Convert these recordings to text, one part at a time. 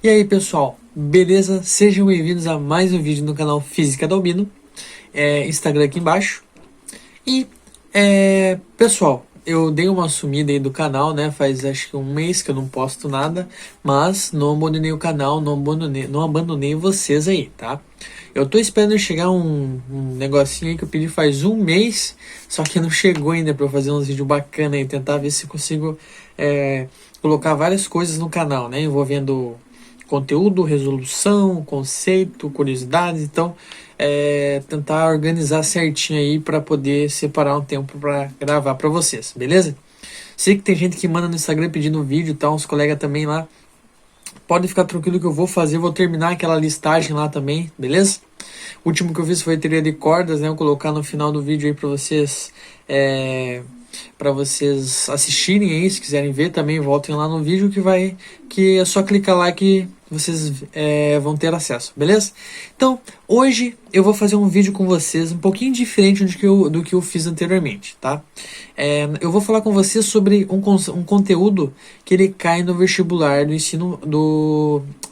E aí pessoal, beleza? Sejam bem-vindos a mais um vídeo no canal Física do Albino, Instagram aqui embaixo. E pessoal, eu dei uma sumida aí do canal, né? Faz acho que um mês que eu não posto nada, mas não abandonei o canal, não abandonei vocês aí, tá? Eu tô esperando chegar um negocinho aí que eu pedi faz um mês, só que não chegou ainda pra eu fazer uns vídeos bacanas e tentar ver se consigo colocar várias coisas no canal, né? Envolvendo conteúdo, resolução, conceito, curiosidades. Então, tentar organizar certinho aí para poder separar um tempo para gravar para vocês, beleza? Sei que tem gente que manda no Instagram pedindo vídeo e tal, uns colegas também lá. Pode ficar tranquilo que eu vou fazer, vou terminar aquela listagem lá também, beleza? O último que eu fiz foi teoria de cordas, né? Eu vou colocar no final do vídeo aí para vocês assistirem aí, se quiserem ver também, voltem lá no vídeo que é só clicar lá que vocês vão ter acesso, beleza? Então, hoje eu vou fazer um vídeo com vocês um pouquinho diferente do que eu fiz anteriormente, tá? Eu vou falar com vocês sobre um conteúdo que ele cai no vestibular do ensino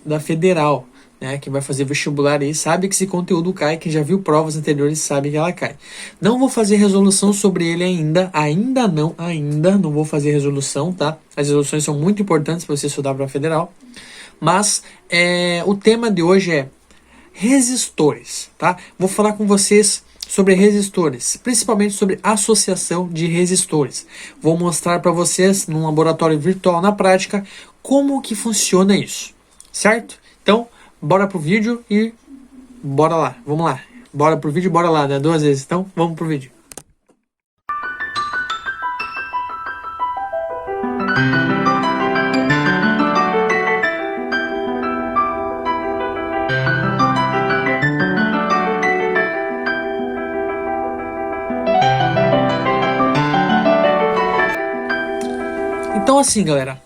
da Federal, né? Quem vai fazer vestibular aí sabe que esse conteúdo cai, quem já viu provas anteriores sabe que ela cai. Não vou fazer resolução sobre ele ainda não vou fazer resolução, tá? As resoluções são muito importantes para você estudar para a Federal. Mas o tema de hoje é resistores, tá? Vou falar com vocês sobre resistores, principalmente sobre associação de resistores. Vou mostrar para vocês num laboratório virtual na prática como que funciona isso, certo? Então, bora pro vídeo e bora lá, vamos lá. Bora pro vídeo, bora lá, né? 2 vezes, então vamos pro vídeo. Então assim, galera,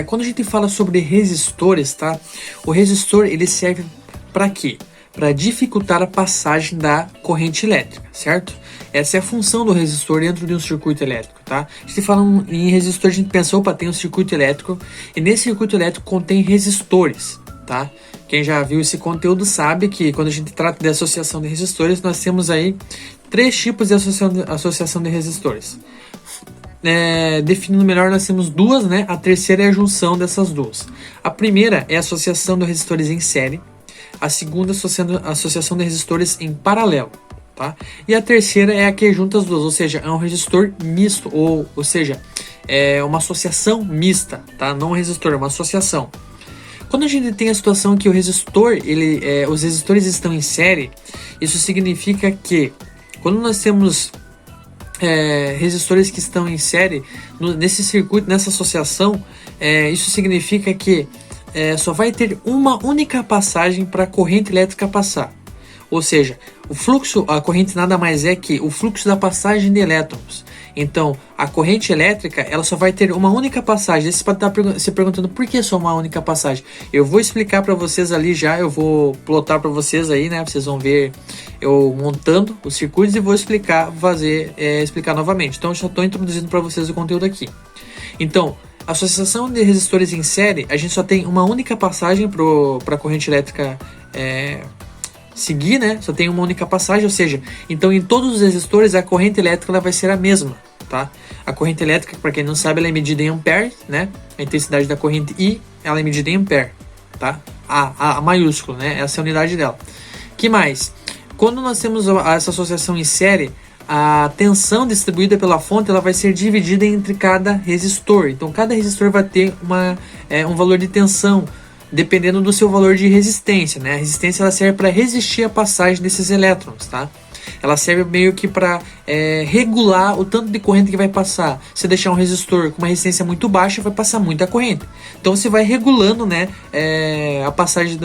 quando a gente fala sobre resistores, tá? O resistor ele serve para quê? Para dificultar a passagem da corrente elétrica, certo? Essa é a função do resistor dentro de um circuito elétrico, tá? A gente fala em resistor, a gente pensa, opa, tem um circuito elétrico, e nesse circuito elétrico contém resistores, tá? Quem já viu esse conteúdo sabe que quando a gente trata de associação de resistores, nós temos aí 3 tipos de associação de resistores. Definindo melhor, nós temos 2, né? A terceira é a junção dessas 2. A primeira é a associação de resistores em série. A segunda é a associação de resistores em paralelo, tá? E a terceira é a que junta as 2, ou seja, é um resistor misto, ou seja, é uma associação mista, tá? Não um resistor, é uma associação. Quando a gente tem a situação que o resistor, os resistores estão em série, isso significa que quando nós temos resistores que estão em série nesse circuito, nessa associação, isso significa que só vai ter uma única passagem para a corrente elétrica passar. Ou seja, a corrente nada mais é que o fluxo da passagem de elétrons. Então, a corrente elétrica, ela só vai ter uma única passagem. Você pode estar se perguntando por que só uma única passagem. Eu vou explicar para vocês ali já, eu vou plotar para vocês aí, né? Vocês vão ver eu montando os circuitos e vou explicar novamente. Então, eu já estou introduzindo para vocês o conteúdo aqui. Então, a associação de resistores em série, a gente só tem uma única passagem para a corrente elétrica seguir, né? Só tem uma única passagem, ou seja, então em todos os resistores a corrente elétrica ela vai ser a mesma, tá? A corrente elétrica, para quem não sabe, ela é medida em ampere, né? A intensidade da corrente I, ela é medida em ampere, tá? A maiúsculo, né? Essa é a unidade dela. Que mais? Quando nós temos essa associação em série, a tensão distribuída pela fonte ela vai ser dividida entre cada resistor. Então cada resistor vai ter um valor de tensão dependendo do seu valor de resistência, né? A resistência ela serve para resistir à passagem desses elétrons, tá? Ela serve meio que para regular o tanto de corrente que vai passar. Se deixar um resistor com uma resistência muito baixa, vai passar muita corrente. Então você vai regulando, né,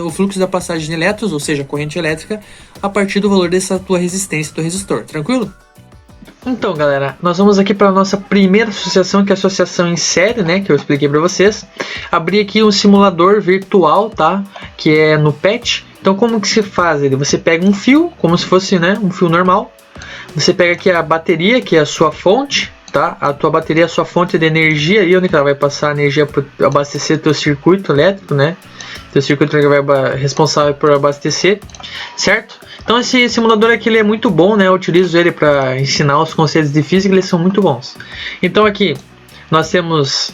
o fluxo da passagem de elétrons, ou seja, a corrente elétrica, a partir do valor dessa tua resistência do resistor. Tranquilo? Então, galera, nós vamos aqui para a nossa primeira associação, que é a associação em série, né, que eu expliquei para vocês. Abri aqui um simulador virtual, tá, que é no PET. Então, como que se faz ele? Você pega um fio, como se fosse, né, um fio normal. Você pega aqui a bateria, que é a sua fonte, tá? A tua bateria é a sua fonte de energia aí, onde ela vai passar a energia para abastecer teu circuito elétrico, né? Teu circuito elétrico vai responsável por abastecer, certo? Então esse simulador aqui ele é muito bom, né? Eu utilizo ele para ensinar os conceitos de física, eles são muito bons. Então aqui nós temos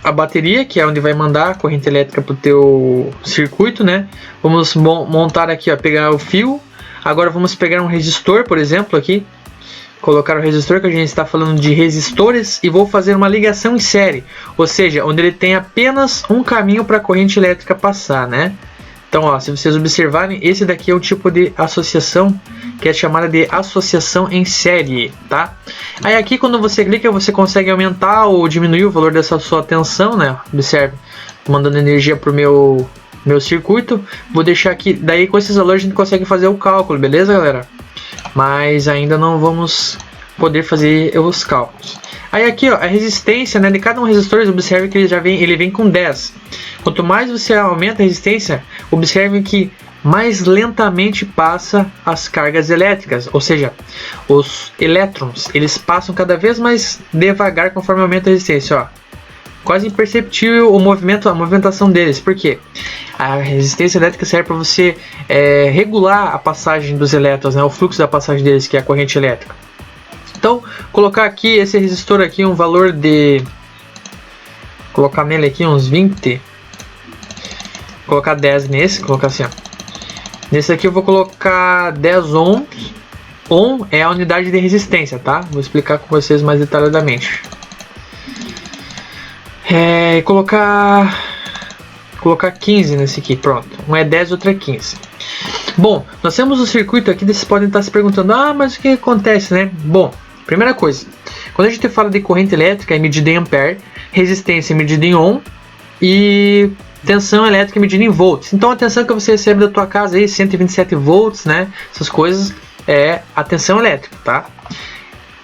a bateria, que é onde vai mandar a corrente elétrica para o teu circuito, né? Vamos montar aqui, ó, pegar o fio. Agora vamos pegar um resistor, por exemplo, aqui. Colocar o resistor, que a gente está falando de resistores, e vou fazer uma ligação em série, ou seja, onde ele tem apenas um caminho para a corrente elétrica passar, né? Então, ó, se vocês observarem, esse daqui é um tipo de associação que é chamada de associação em série, tá? Aí aqui quando você clica, você consegue aumentar ou diminuir o valor dessa sua tensão, né? Observe, mandando energia para o meu circuito. Vou deixar aqui, daí com esses valores a gente consegue fazer o cálculo, beleza, galera? Mas ainda não vamos poder fazer os cálculos. Aí aqui, ó, a resistência, né, de cada um resistor, observe que ele vem com 10. Quanto mais você aumenta a resistência, observe que mais lentamente passa as cargas elétricas, ou seja, os elétrons, eles passam cada vez mais devagar conforme aumenta a resistência, ó. Quase imperceptível o movimento, a movimentação deles. Por quê? A resistência elétrica serve para você regular a passagem dos elétrons, né, o fluxo da passagem deles, que é a corrente elétrica. Então, colocar aqui esse resistor aqui um valor de, colocar nele aqui uns 20, colocar 10 nesse, colocar assim, ó. Nesse aqui eu vou colocar 10 ohms. Ohm é a unidade de resistência, tá? Vou explicar com vocês mais detalhadamente. Colocar 15 nesse aqui, pronto. Um é 10, outro é 15. Bom, nós temos um circuito aqui, vocês podem estar se perguntando, mas o que acontece, né? Bom, primeira coisa, quando a gente fala de corrente elétrica é medida em ampere, resistência é medida em ohm e tensão elétrica é medida em volts. Então a tensão que você recebe da tua casa aí, 127 volts, né? Essas coisas é a tensão elétrica, tá?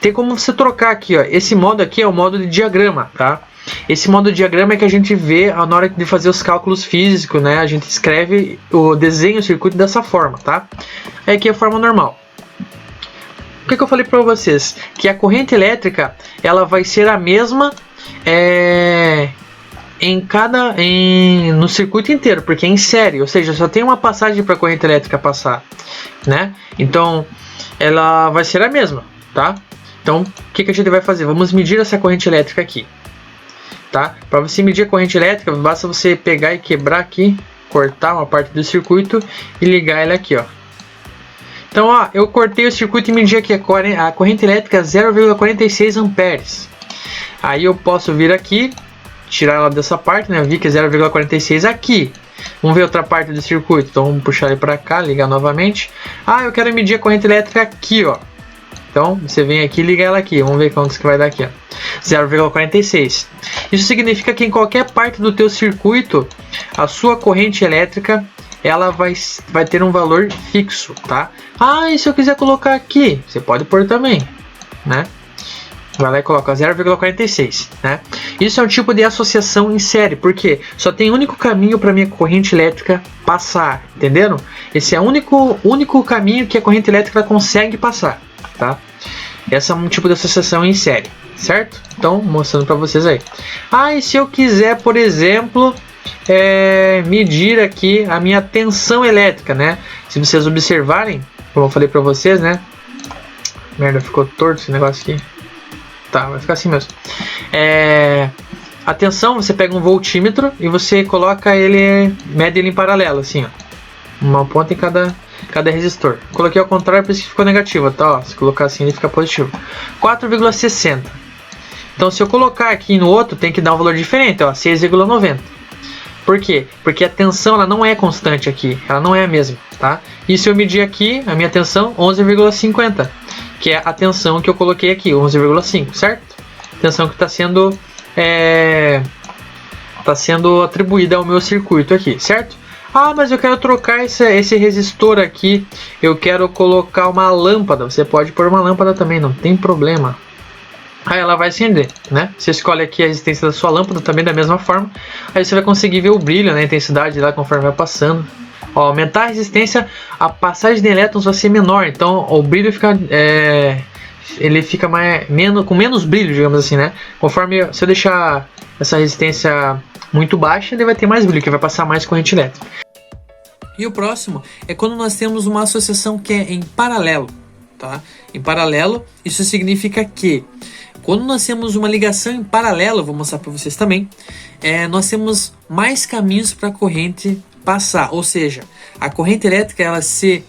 Tem como você trocar aqui, ó. Esse modo aqui é o modo de diagrama, tá? Esse modo de diagrama é que a gente vê na hora de fazer os cálculos físicos, né? A gente escreve desenha o circuito dessa forma, tá? Aqui é a forma normal. O que eu falei para vocês? Que a corrente elétrica ela vai ser a mesma no circuito inteiro, porque é em série, ou seja, só tem uma passagem para a corrente elétrica passar, né? Então ela vai ser a mesma, tá? Então o que a gente vai fazer? Vamos medir essa corrente elétrica aqui. Tá? Para você medir a corrente elétrica, basta você pegar e quebrar aqui, cortar uma parte do circuito e ligar ele aqui, ó. Então, ó, eu cortei o circuito e medi aqui a corrente elétrica 0,46 amperes. Aí eu posso vir aqui, tirar ela dessa parte, né? Eu vi que é 0,46 aqui. Vamos ver outra parte do circuito. Então vamos puxar ele para cá, ligar novamente. Eu quero medir a corrente elétrica aqui, ó. Então você vem aqui e liga ela aqui. Vamos ver quanto que vai dar aqui, ó. 0,46. Isso significa que em qualquer parte do teu circuito, a sua corrente elétrica ela vai ter um valor fixo, tá? E se eu quiser colocar aqui, você pode pôr também, né? Vai lá e coloca 0,46, né? Isso é um tipo de associação em série, porque só tem um único caminho para minha corrente elétrica passar, entenderam? Esse é o único caminho que a corrente elétrica consegue passar, tá? Essa é um tipo de associação em série, certo? Então, mostrando para vocês aí. E se eu quiser, por exemplo, medir aqui a minha tensão elétrica, né? Se vocês observarem, como eu falei para vocês, né? Merda, ficou torto esse negócio aqui. Tá, vai ficar assim mesmo. A tensão, você pega um voltímetro e você coloca ele, mede ele em paralelo, assim, ó. Uma ponta em cada resistor. Coloquei ao contrário, por isso que ficou negativo, tá? Ó, se colocar assim, ele fica positivo. 4,60. Então, se eu colocar aqui no outro, tem que dar um valor diferente, ó, 6,90. Por quê? Porque a tensão ela não é constante aqui, ela não é a mesma, tá? E se eu medir aqui, a minha tensão, 11,50, que é a tensão que eu coloquei aqui, 11,5, certo? Tensão que está sendo atribuída ao meu circuito aqui, certo? Mas eu quero trocar esse resistor aqui, eu quero colocar uma lâmpada. Você pode pôr uma lâmpada também, não tem problema. Ela vai acender, né? Você escolhe aqui a resistência da sua lâmpada também da mesma forma. Aí você vai conseguir ver o brilho, né? A intensidade lá conforme vai passando. Aumentar a resistência, a passagem de elétrons vai ser menor, então o brilho ele fica com menos brilho, digamos assim, né? Conforme, se eu deixar essa resistência muito baixa, ele vai ter mais brilho, que vai passar mais corrente elétrica. E o próximo é quando nós temos uma associação que é em paralelo, tá? Em paralelo, isso significa que quando nós temos uma ligação em paralelo, vou mostrar para vocês também, nós temos mais caminhos para a corrente passar, ou seja, a corrente elétrica ela se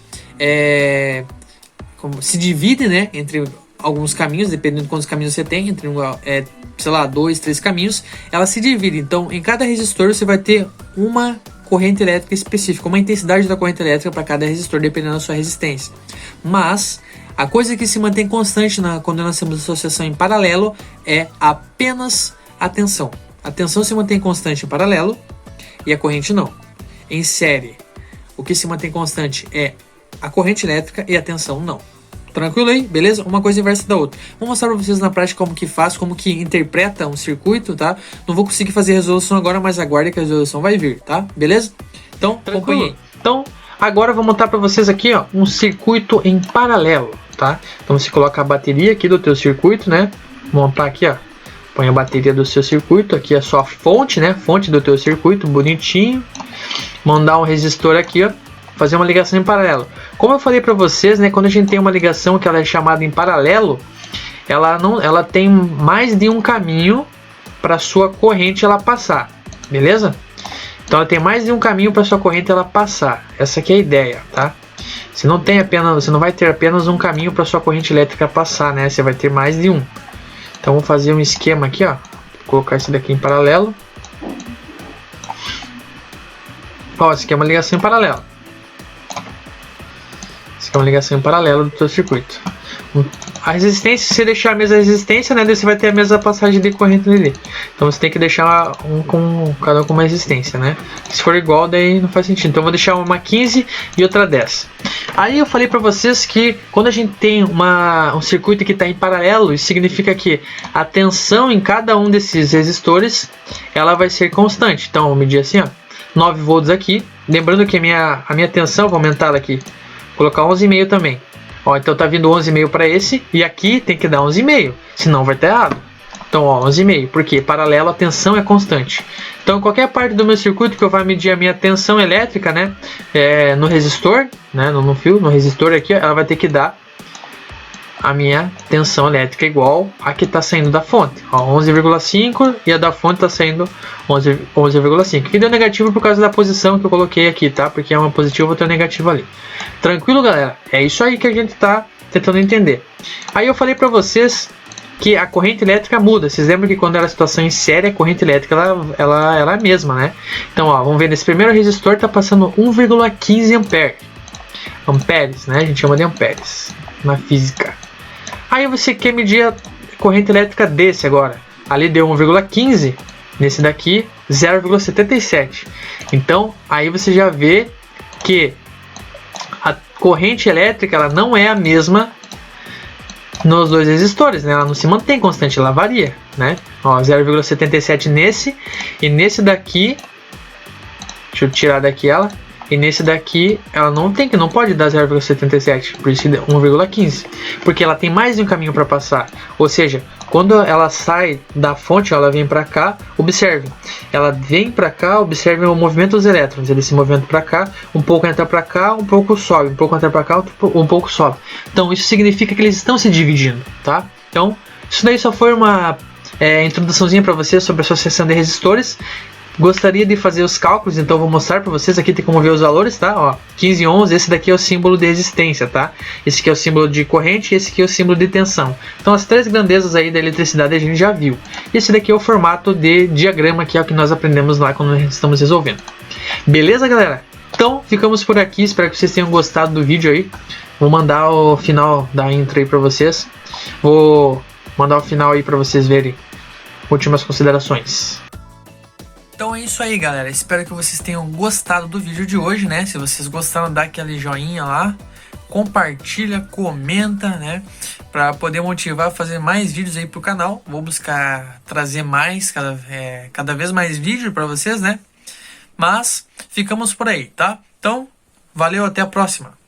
divide, né, entre alguns caminhos, dependendo de quantos caminhos você tem, entre sei lá, 2, 3 caminhos, ela se divide. Então, em cada resistor você vai ter uma corrente elétrica específica, uma intensidade da corrente elétrica para cada resistor, dependendo da sua resistência. Mas a coisa que se mantém constante quando nós temos associação em paralelo é apenas a tensão. A tensão se mantém constante em paralelo e a corrente não. Em série, o que se mantém constante é a corrente elétrica e a tensão não. Tranquilo aí? Beleza? Uma coisa inversa da outra. Vou mostrar para vocês na prática como que faz, como que interpreta um circuito, tá? Não vou conseguir fazer resolução agora, mas aguarde que a resolução vai vir, tá? Beleza? Então, acompanhe. Então, agora eu vou montar para vocês aqui, ó, um circuito em paralelo, tá? Então você coloca a bateria aqui do teu circuito, né? Montar aqui, ó. Põe a bateria do seu circuito, aqui a sua fonte, né? Fonte do teu circuito, bonitinho. Mandar um resistor aqui, ó. Fazer uma ligação em paralelo. Como eu falei para vocês, né, quando a gente tem uma ligação que ela é chamada em paralelo, ela tem mais de um caminho para sua corrente ela passar, beleza? Então ela tem mais de um caminho para sua corrente ela passar. Essa aqui é a ideia, tá? Você não vai ter apenas um caminho para sua corrente elétrica passar, né? Você vai ter mais de um. Então vou fazer um esquema aqui, ó. Vou colocar esse daqui em paralelo. Ó, esse aqui é uma ligação em paralelo. É uma ligação em paralelo do seu circuito. A resistência, se você deixar a mesma resistência, né, você vai ter a mesma passagem de corrente ali. Então você tem que deixar cada um com uma resistência, né? Se for igual, daí não faz sentido. Então eu vou deixar uma 15 e outra 10. Aí eu falei para vocês que quando a gente tem um circuito que está em paralelo, isso significa que a tensão em cada um desses resistores ela vai ser constante. Então eu vou medir assim, ó, 9 volts aqui. Lembrando que a minha tensão, vou aumentar ela aqui. Colocar 11,5 também. Ó, então tá vindo 11,5 para esse e aqui tem que dar 11,5, senão vai estar errado. Então, ó, 11,5, porque paralelo a tensão é constante. Então, qualquer parte do meu circuito que eu vá medir a minha tensão elétrica, né, no resistor, né, no fio, no resistor aqui, ela vai ter que dar a minha tensão elétrica igual a que está saindo da fonte, 11,5, e a da fonte está saindo 11,5, que deu negativo por causa da posição que eu coloquei aqui, tá? Porque é uma positiva, outra negativa ali. Tranquilo, galera? É isso aí que a gente está tentando entender. Aí eu falei para vocês que a corrente elétrica muda. Vocês lembram que quando era a situação em série, a corrente elétrica ela é a mesma, né? Então, ó, vamos ver, nesse primeiro resistor está passando 1,15 amperes, né? A gente chama de amperes na física. Aí você quer medir a corrente elétrica desse agora. Ali deu 1,15, nesse daqui 0,77. Então aí você já vê que a corrente elétrica ela não é a mesma nos dois resistores, né? Ela não se mantém constante, ela varia, né? Ó, 0,77 nesse e nesse daqui, deixa eu tirar daqui ela. E nesse daqui, ela não pode dar 0,77, por isso 1,15, porque ela tem mais de um caminho para passar. Ou seja, quando ela sai da fonte, ela vem para cá, observe. Ela vem para cá, observe o movimento dos elétrons. Ele se movimenta para cá, um pouco entra para cá, um pouco sobe, um pouco entra para cá, um pouco sobe. Então isso significa que eles estão se dividindo, tá? Então isso daí só foi uma introduçãozinha para vocês sobre a associação de resistores. Gostaria de fazer os cálculos, então vou mostrar para vocês. Aqui tem como ver os valores, tá? Ó, 15 e 11, esse daqui é o símbolo de resistência, tá? Esse aqui é o símbolo de corrente e esse aqui é o símbolo de tensão. Então as três grandezas aí da eletricidade a gente já viu. Esse daqui é o formato de diagrama, que é o que nós aprendemos lá quando estamos resolvendo. Beleza, galera? Então ficamos por aqui, espero que vocês tenham gostado do vídeo aí. Vou mandar o final da intro aí para vocês. Vou mandar o final aí para vocês verem. Últimas considerações. Então é isso aí, galera, espero que vocês tenham gostado do vídeo de hoje, né? Se vocês gostaram, dá aquele joinha lá, compartilha, comenta, né? Pra poder motivar a fazer mais vídeos aí pro canal. Vou buscar trazer mais, cada vez mais vídeo pra vocês, né? Mas ficamos por aí, tá? Então, valeu, até a próxima!